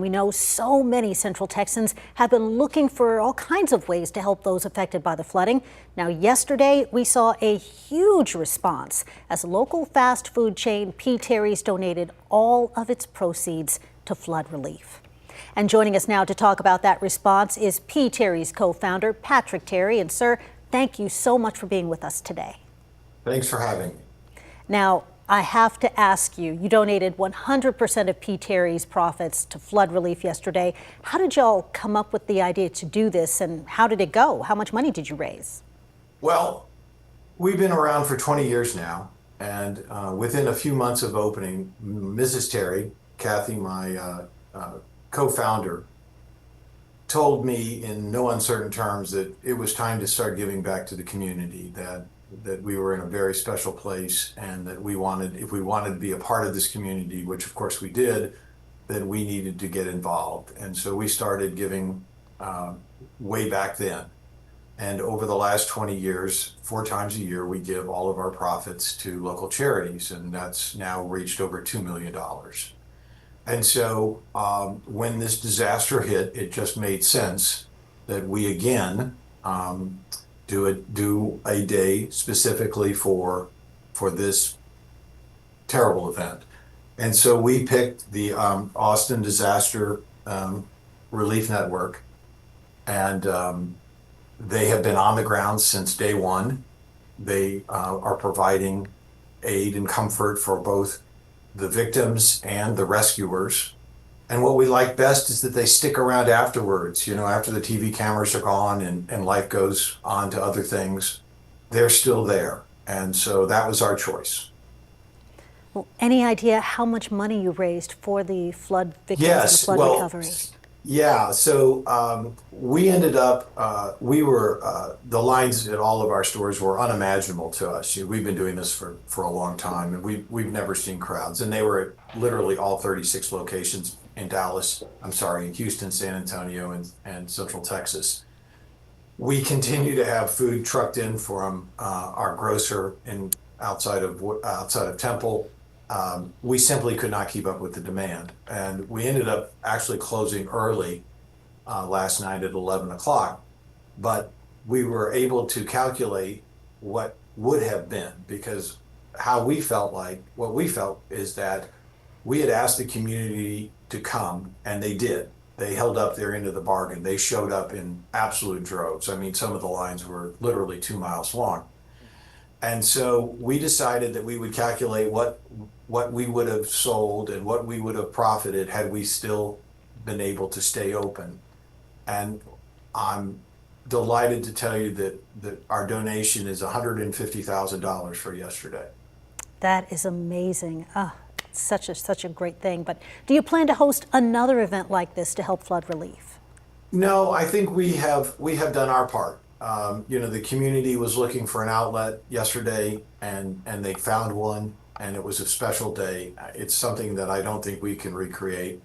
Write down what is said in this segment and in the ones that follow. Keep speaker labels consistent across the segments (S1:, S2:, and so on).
S1: We know so many Central Texans have been looking for all kinds of ways to help those affected by the flooding. Now, yesterday, we saw a huge response as local fast food chain P. Terry's donated all of its proceeds to flood relief. And joining us now to talk about that response is P. Terry's co-founder, Patrick Terry. And sir, thank you so much for being with us today.
S2: Thanks for having me.
S1: Now, I have to ask you, you donated 100% of P. Terry's profits to flood relief yesterday. How did y'all come up with the idea to do this, and how did it go? How much money did you raise?
S2: Well, we've been around for 20 years now, and within a few months of opening, Mrs. Terry, Kathy, my co-founder, told me in no uncertain terms that it was time to start giving back to the community, that we were in a very special place, and that if we wanted to be a part of this community, which of course we did, then we needed to get involved. And so we started giving way back then. And over the last 20 years, 4 times a year, we give all of our profits to local charities, and that's now reached over $2 million. And so when this disaster hit, it just made sense that we again do a day specifically for this terrible event. And so we picked the Austin Disaster Relief Network, and they have been on the ground since day one. They are providing aid and comfort for both the victims and the rescuers. And what we like best is that they stick around afterwards. You know, after the TV cameras are gone and life goes on to other things, they're still there. And so that was our choice.
S1: Well, any idea how much money you raised for the flood victims and the flood recovery?
S2: Yeah, so we ended up, the lines at all of our stores were unimaginable to us. We've been doing this for a long time, and we've never seen crowds. And they were at literally all 36 locations in in Houston, San Antonio, and Central Texas. We continue to have food trucked in from our grocer outside of Temple. We simply could not keep up with the demand, and we ended up actually closing early last night at 11 o'clock, but we were able to calculate what would have been, because what we felt is that we had asked the community to come, and they did. They held up their end of the bargain. They showed up in absolute droves. I mean, some of the lines were literally 2 miles long. And so we decided that we would calculate what we would have sold and what we would have profited had we still been able to stay open. And I'm delighted to tell you that our donation is $150,000 for yesterday.
S1: That is amazing. Such a great thing. But do you plan to host another event like this to help flood relief?
S2: No, I think we have done our part. The community was looking for an outlet yesterday, and they found one, and it was a special day. It's something that I don't think we can recreate.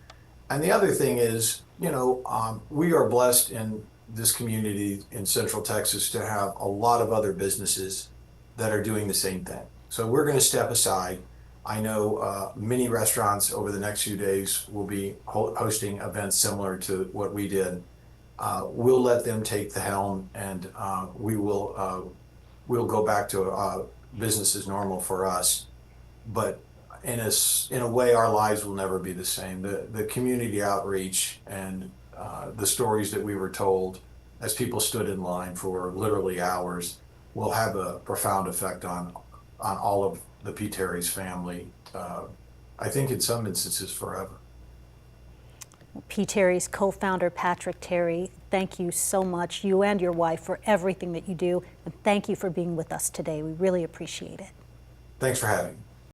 S2: And the other thing is, we are blessed in this community in Central Texas to have a lot of other businesses that are doing the same thing. So we're going to step aside. I know many restaurants over the next few days will be hosting events similar to what we did. We'll let them take the helm, and we'll go back to business as normal for us. But in a way, our lives will never be the same. The community outreach and the stories that we were told as people stood in line for literally hours will have a profound effect on all of the P. Terry's family. I think in some instances forever.
S1: P. Terry's co-founder, Patrick Terry, thank you so much, you and your wife, for everything that you do. And thank you for being with us today. We really appreciate it.
S2: Thanks for having me.